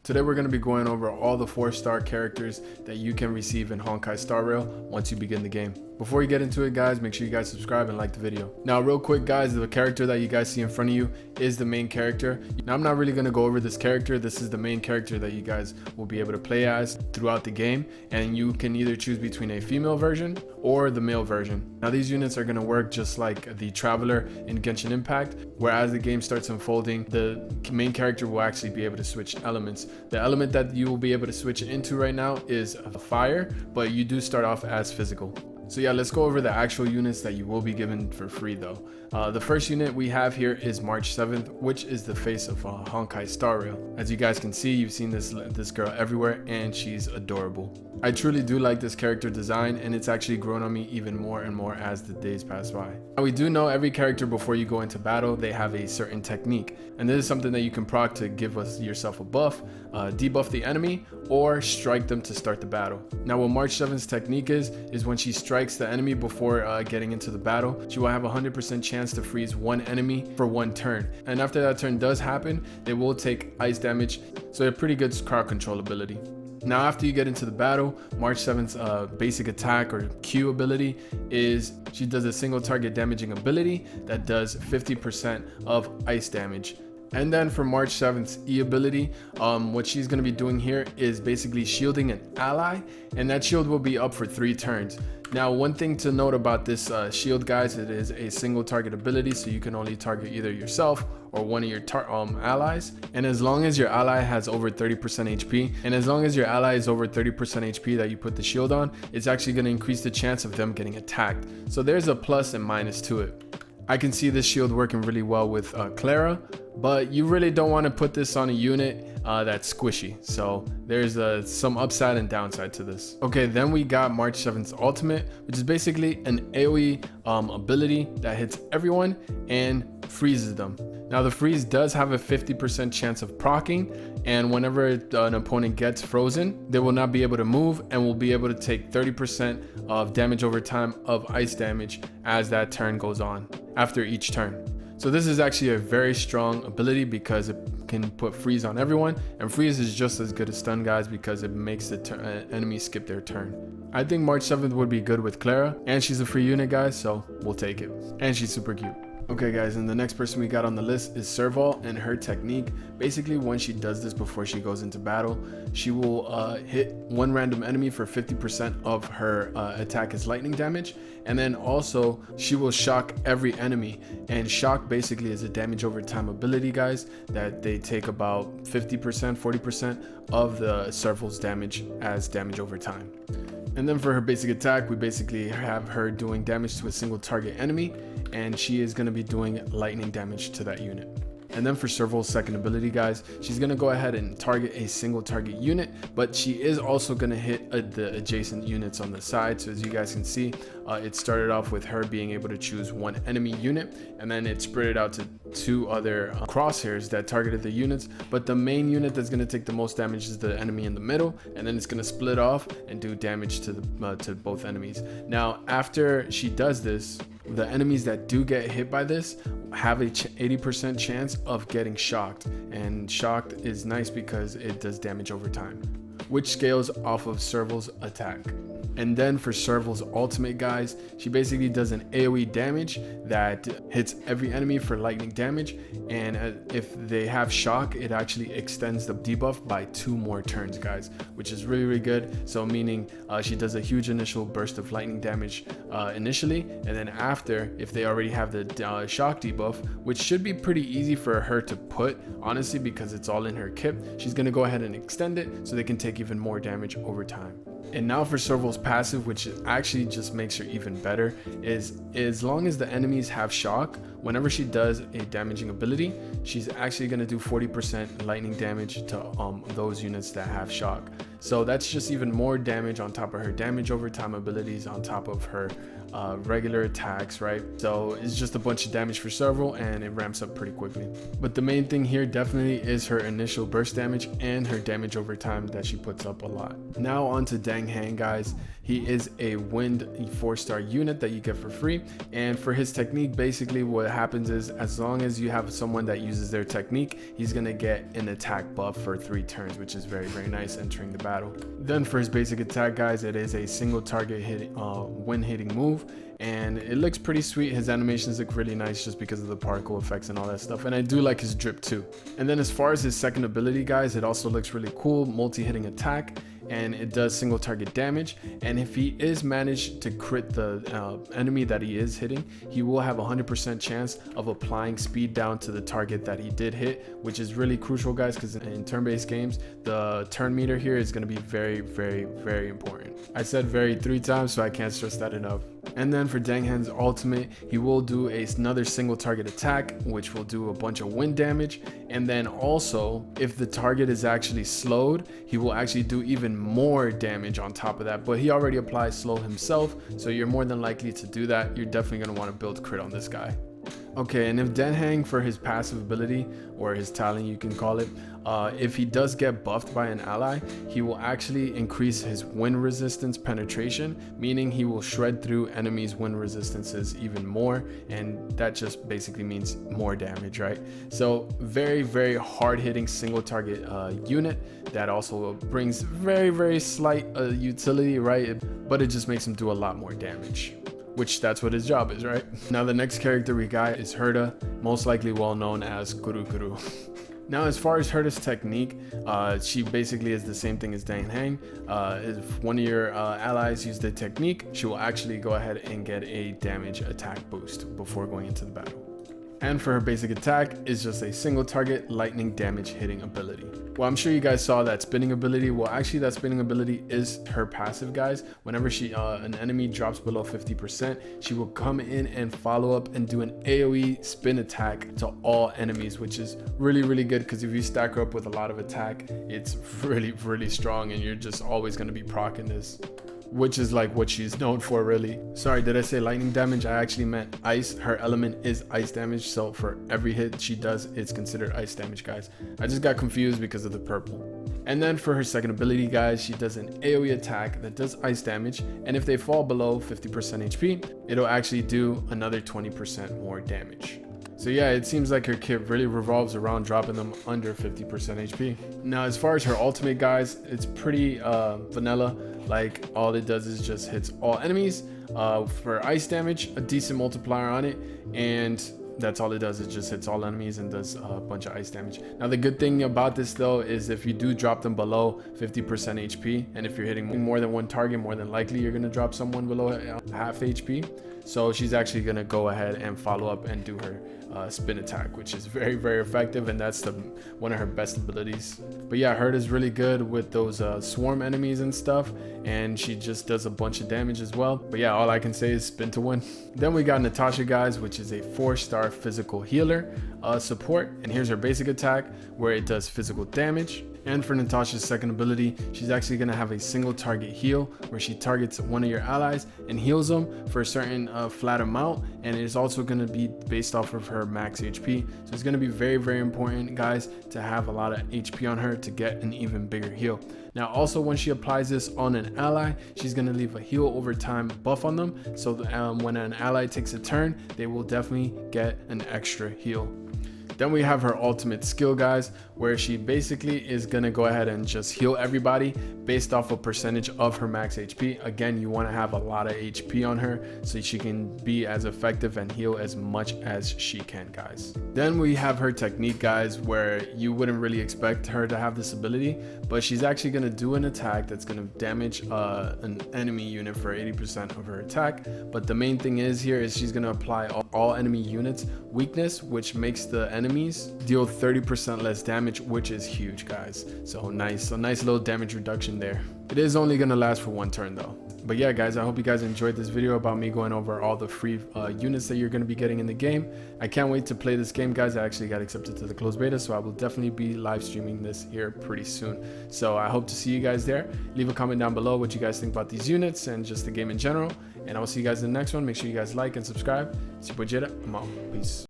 Today we're going to be going over all the 4-star characters that you can receive in Honkai Star Rail once you begin the game. Before you get into it, guys, make sure you guys subscribe and like the video. Now real quick, guys, the character that you guys see in front of you is the main character. Now I'm not really going to go over this character. This is the main character that you guys will be able to play as throughout the game, and you can either choose between a female version or the male version. Now these units are going to work just like the Traveler in Genshin Impact, where as the game starts unfolding, the main character will actually be able to switch elements. The element that you will be able to switch into right now is fire, but you do start off as physical. So yeah, let's go over the actual units that you will be given for free though. The first unit we have here is March 7th, which is the face of Honkai Star Rail. As you guys can see, you've seen this girl everywhere, and she's adorable. I truly do like this character design, and it's actually grown on me even more and more as the days pass by. Now we do know every character before you go into battle, they have a certain technique, and this is something that you can proc to give yourself a buff, debuff the enemy, or strike them to start the battle. Now what March 7th's technique is when she strikes the enemy before getting into the battle, she will have 100% chance to freeze one enemy for one turn, and after that turn does happen, they will take ice damage, so a pretty good crowd control ability. Now after you get into the battle, March 7th's basic attack or Q ability is she does a single target damaging ability that does 50% of ice damage. And then for March 7th's E ability, what she's going to be doing here is basically shielding an ally, and that shield will be up for 3 turns. Now one thing to note about this shield, guys, it is a single target ability, so you can only target either yourself or one of your allies, and as long as your ally has over 30% HP, and as long as your ally is over 30% HP that you put the shield on, it's actually going to increase the chance of them getting attacked. So there's a plus and minus to it. I can see this shield working really well with Clara, but you really don't want to put this on a unit that's squishy. So there's some upside and downside to this. Okay, then we got March 7th's ultimate, which is basically an AoE ability that hits everyone and freezes them. Now the freeze does have a 50% chance of proccing, and whenever an opponent gets frozen, they will not be able to move and will be able to take 30% of damage over time of ice damage as that turn goes on after each turn. So this is actually a very strong ability because it can put freeze on everyone, and freeze is just as good as stun, guys, because it makes the enemy skip their turn. I think March 7th would be good with Clara, and she's a free unit, guys, so we'll take it. And she's super cute. Okay guys, and the next person we got on the list is Serval, and her technique, basically when she does this before she goes into battle, she will hit one random enemy for 50% of her attack as lightning damage, and then also she will shock every enemy, and shock basically is a damage over time ability, guys, that they take about 50%, 40% of the Serval's damage as damage over time. And then for her basic attack, we basically have her doing damage to a single target enemy, and she is going to be doing lightning damage to that unit. And then for Serval's second ability, guys, she's going to go ahead and target a single target unit, but she is also going to hit the adjacent units on the side. So as you guys can see, it started off with her being able to choose one enemy unit, and then it spread it out to 2 other crosshairs that targeted the units, but the main unit that's going to take the most damage is the enemy in the middle, and then it's going to split off and do damage to both enemies. Now after she does this, the enemies that do get hit by this have a 80% chance of getting shocked, and shocked is nice because it does damage over time, which scales off of Serval's attack. And then for Serval's ultimate, guys, she basically does an AoE damage that hits every enemy for lightning damage, and if they have shock, it actually extends the debuff by 2 more turns, guys, which is really, really good. So meaning she does a huge initial burst of lightning damage initially, and then after, if they already have the shock debuff, which should be pretty easy for her to put, honestly, because it's all in her kit, she's going to go ahead and extend it so they can take even more damage over time. And now for Serval's passive, which actually just makes her even better, is as long as the enemies have shock, whenever she does a damaging ability, she's actually going to do 40% lightning damage to those units that have shock. So that's just even more damage on top of her damage over time abilities, on top of her regular attacks, right? So it's just a bunch of damage for several, and it ramps up pretty quickly. But the main thing here definitely is her initial burst damage and her damage over time that she puts up a lot. Now on to Dang Heng, guys. He is a wind 4-star unit that you get for free, and for his technique, basically what happens is as long as you have someone that uses their technique, he's gonna get an attack buff for 3 turns, which is very, very nice entering the battle. Then for his basic attack, guys, it is a single target hit wind hitting move, and it looks pretty sweet. His animations look really nice just because of the particle effects and all that stuff, and I do like his drip too. And then as far as his second ability, guys, it also looks really cool. Multi-hitting attack, and it does single target damage, and if he is managed to crit the enemy that he is hitting, he will have 100% chance of applying speed down to the target that he did hit, which is really crucial, guys, because in turn-based games the turn meter here is going to be very, very, very important. I said very 3 times, so I can't stress that enough. And then for Dang Heng's ultimate, he will do another single target attack, which will do a bunch of wind damage, and then also if the target is actually slowed, he will actually do even more damage on top of that. But he already applies slow himself, so you're more than likely to do that. You're definitely going to want to build crit on this guy. Okay, and if Dang Heng, for his passive ability, or his talent you can call it, if he does get buffed by an ally, he will actually increase his wind resistance penetration, meaning he will shred through enemies' wind resistances even more, and that just basically means more damage, right? So very, very hard hitting single target unit that also brings very, very slight utility, right? But it just makes him do a lot more damage, which that's what his job is, right? Now the next character we got is Herta, most likely well known as Kuru Kuru. Now as far as Herta's technique, she basically is the same thing as Dang Heng. If one of your allies use the technique, she will actually go ahead and get a damage attack boost before going into the battle. And for her basic attack is just a single target lightning damage hitting ability. Well, I'm sure you guys saw that spinning ability. Well, actually that spinning ability is her passive, guys. Whenever an enemy drops below 50%, she will come in and follow up and do an AoE spin attack to all enemies, which is really, really good, because if you stack her up with a lot of attack, it's really, really strong, and you're just always going to be proccing this, which is like what she's known for, really. Sorry, did I say lightning damage? I actually meant ice. Her element is ice damage, so for every hit she does, it's considered ice damage, guys. I just got confused because of the purple. And then for her second ability, guys, she does an AoE attack that does ice damage, and if they fall below 50% HP, it'll actually do another 20% more damage. So yeah, it seems like her kit really revolves around dropping them under 50% HP. Now as far as her ultimate, guys, it's pretty vanilla. Like all it does is just hits all enemies for ice damage, a decent multiplier on it, and that's all it does. It just hits all enemies and does a bunch of ice damage. Now the good thing about this though is if you do drop them below 50% HP, and if you're hitting more than one target, more than likely you're gonna drop someone below half HP. So she's actually gonna go ahead and follow up and do her spin attack, which is very, very effective, and that's one of her best abilities. But yeah, Herta's really good with those swarm enemies and stuff, and she just does a bunch of damage as well. But yeah, all I can say is spin to win. Then we got Natasha, guys, which is a 4-star physical healer support, and here's her basic attack where it does physical damage. And for Natasha's second ability, she's actually going to have a single target heal where she targets one of your allies and heals them for a certain flat amount, and it is also going to be based off of her max HP. So it's going to be very, very important, guys, to have a lot of HP on her to get an even bigger heal. Now also, when she applies this on an ally, she's going to leave a heal over time buff on them, so when an ally takes a turn, they will definitely get an extra heal. Then we have her ultimate skill, guys, where she basically is going to go ahead and just heal everybody based off a percentage of her max HP. Again, you want to have a lot of HP on her so she can be as effective and heal as much as she can, guys. Then we have her technique, guys, where you wouldn't really expect her to have this ability, but she's actually going to do an attack that's going to damage an enemy unit for 80% of her attack. But the main thing is here is she's going to apply all enemy units weakness, which makes the enemies deal 30% less damage, which is huge, guys. So nice, a nice little damage reduction there. It is only going to last for one turn though. But yeah, guys, I hope you guys enjoyed this video about me going over all the free units that you're going to be getting in the game. I can't wait to play this game, guys. I actually got accepted to the closed beta, so I will definitely be live streaming this here pretty soon. So I hope to see you guys there. Leave a comment down below what you guys think about these units and just the game in general. And I will see you guys in the next one. Make sure you guys like and subscribe. It's your boy Jada. I'm out. Peace.